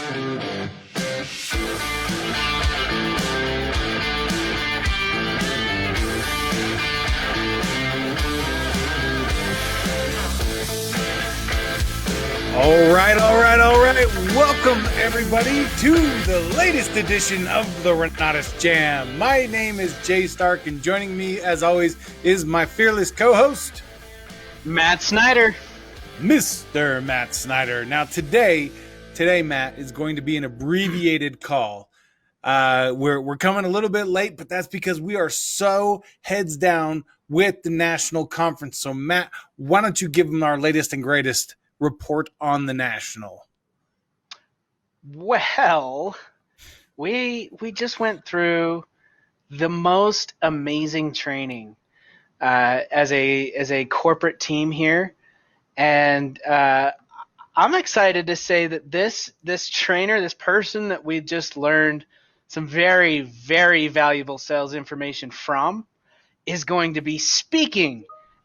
All right. Welcome, everybody, to the latest edition of the Renatus J.A.M. My name is Jay Stark, and joining me, as always, is my fearless co-host, Matt Snyder. Mr. Matt Snyder. Now, today, Matt, is going to be an abbreviated call. We're coming a little bit late, but that's because we are so heads down with the national conference. So, Matt, why don't you give them our latest and greatest report on the national? Well, we just went through the most amazing training as a corporate team here, and I'm excited to say that this trainer, this person that we just learned some very, very valuable sales information from, is going to be speaking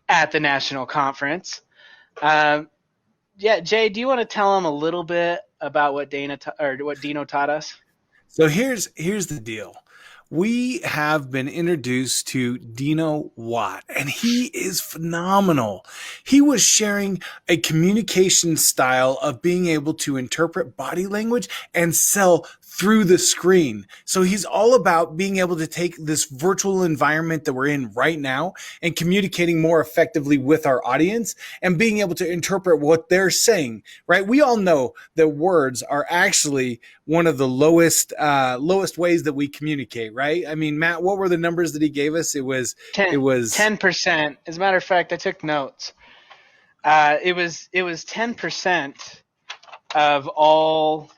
at the national conference. Yeah, Jay, do you want to tell them a little bit about what Dino taught us? So here's the deal. We have been introduced to Dino Watt, and he is phenomenal. He was sharing a communication style of being able to interpret body language and sell through the screen. So he's all about being able to take this virtual environment that we're in right now and communicating more effectively with our audience and being able to interpret what they're saying, right? We all know that words are actually one of the lowest ways that we communicate, right? I mean, Matt, what were the numbers that he gave us? It was 10%. As a matter of fact, I took notes. It was 10% of all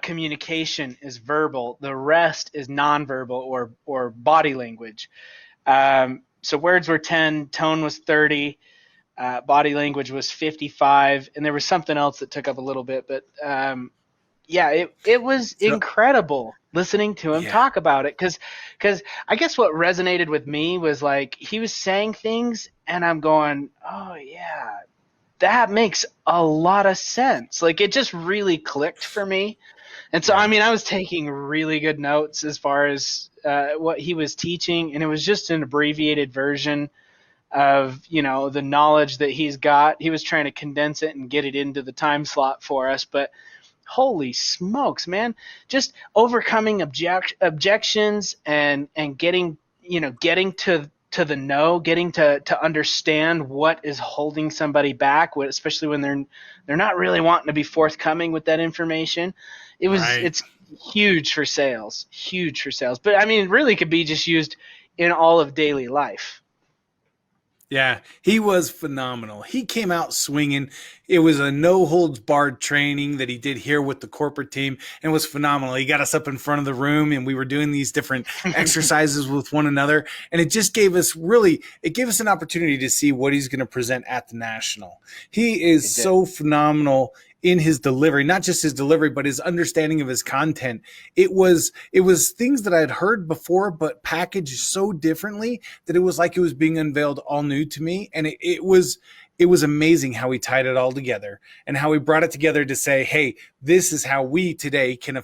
communication is verbal. The rest is nonverbal or body language. So words were 10, tone was 30, body language was 55, and there was something else that took up a little bit, but yeah, it was incredible listening to him talk about it, because I guess what resonated with me was, like, he was saying things and I'm going, oh yeah, that makes a lot of sense. Like, it just really clicked for me. And so, I mean, I was taking really good notes as far as what he was teaching, and it was just an abbreviated version of, the knowledge that he's got. He was trying to condense it and get it into the time slot for us, but holy smokes, man, just overcoming objections and getting to the know, getting to understand what is holding somebody back, especially when they're not really wanting to be forthcoming with that information. It's huge for sales. But I mean, it really could be just used in all of daily life. Yeah, he was phenomenal. He came out swinging. It was a no-holds-barred training that he did here with the corporate team, and was phenomenal. He got us up in front of the room, and we were doing these different exercises with one another, and it just gave us an opportunity to see what he's going to present at the National. He is so phenomenal in his delivery, not just his delivery, but his understanding of his content. It was things that I had heard before, but packaged so differently that it was like it was being unveiled all new to me. And it was amazing how he tied it all together and how he brought it together to say, hey, this is how we today can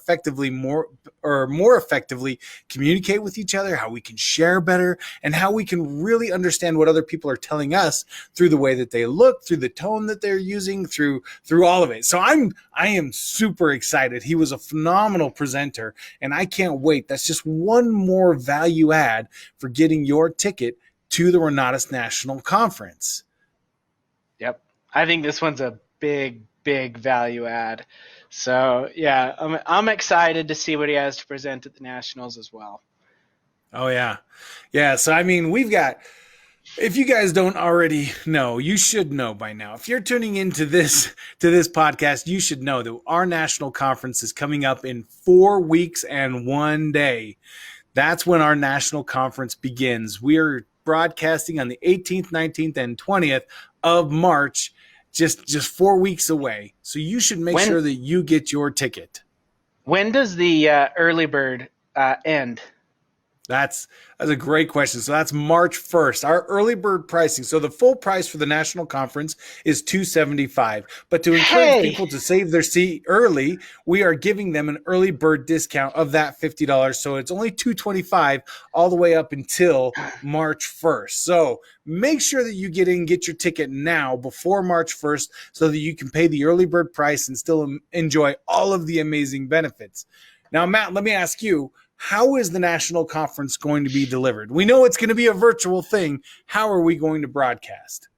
more effectively communicate with each other, how we can share better, and how we can really understand what other people are telling us through the way that they look, through the tone that they're using, through all of it. So I am super excited. He was a phenomenal presenter, and I can't wait. That's just one more value add for getting your ticket to the Renatus National Conference. Yep. I think this one's a big value add. So yeah, I'm excited to see what he has to present at the Nationals as well. Oh yeah. Yeah. So, I mean, if you guys don't already know, you should know by now. If you're tuning into this podcast, you should know that our national conference is coming up in 4 weeks and 1 day. That's when our national conference begins. We are broadcasting on the 18th, 19th, and 20th of March, just 4 weeks away. So you should make sure that you get your ticket. When does the early bird end? That's a great question. So that's March 1st. Our early bird pricing. So the full price for the national conference is $275. But to encourage Hey, people to save their seat early, we are giving them an early bird discount of that $50. So it's only $225 all the way up until March 1st. So make sure that you get your ticket now before March 1st so that you can pay the early bird price and still enjoy all of the amazing benefits. Now, Matt, let me ask you, how is the national conference going to be delivered? We know it's going to be a virtual thing. How are we going to broadcast?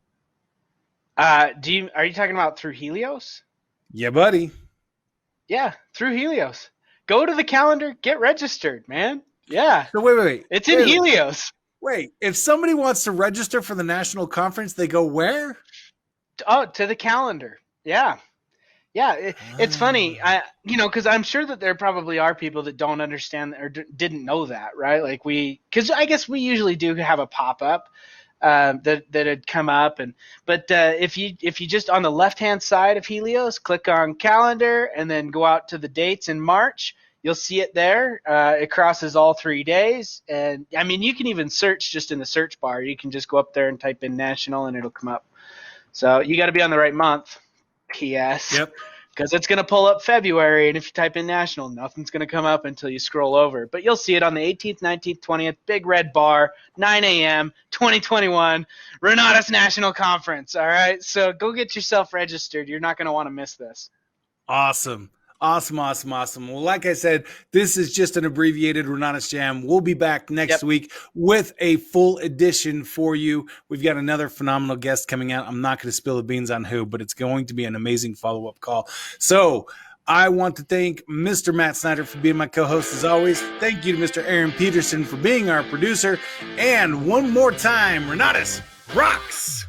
are you talking about through Helios? Yeah, buddy. Yeah, through Helios. Go to the calendar, get registered, man. Yeah, So wait. it's in Helios. Wait, if somebody wants to register for the national conference, they go where? Oh, to the calendar. Yeah. Yeah, it's funny, because I'm sure that there probably are people that don't understand or didn't know that, right? Like because I guess we usually do have a pop up that had come up, but if you just on the left hand side of Helios click on calendar and then go out to the dates in March, you'll see it there. It crosses all 3 days, and I mean you can even search just in the search bar. You can just go up there and type in national, and it'll come up. So you got to be on the right month. P.S. Yep. Because it's going to pull up February, and if you type in national, nothing's going to come up until you scroll over. But you'll see it on the 18th, 19th, 20th, big red bar, 9 a.m., 2021, Renatus National Conference. All right, so go get yourself registered. You're not going to want to miss this. Awesome. Well, like I said, this is just an abbreviated Renatus J.A.M. We'll be back next week with a full edition for you. We've got another phenomenal guest coming out. I'm not going to spill the beans on who, but it's going to be an amazing follow-up call. So I want to thank Mr. Matt Snyder for being my co-host as always. Thank you to Mr. Aaron Peterson for being our producer. And one more time, Renatus rocks!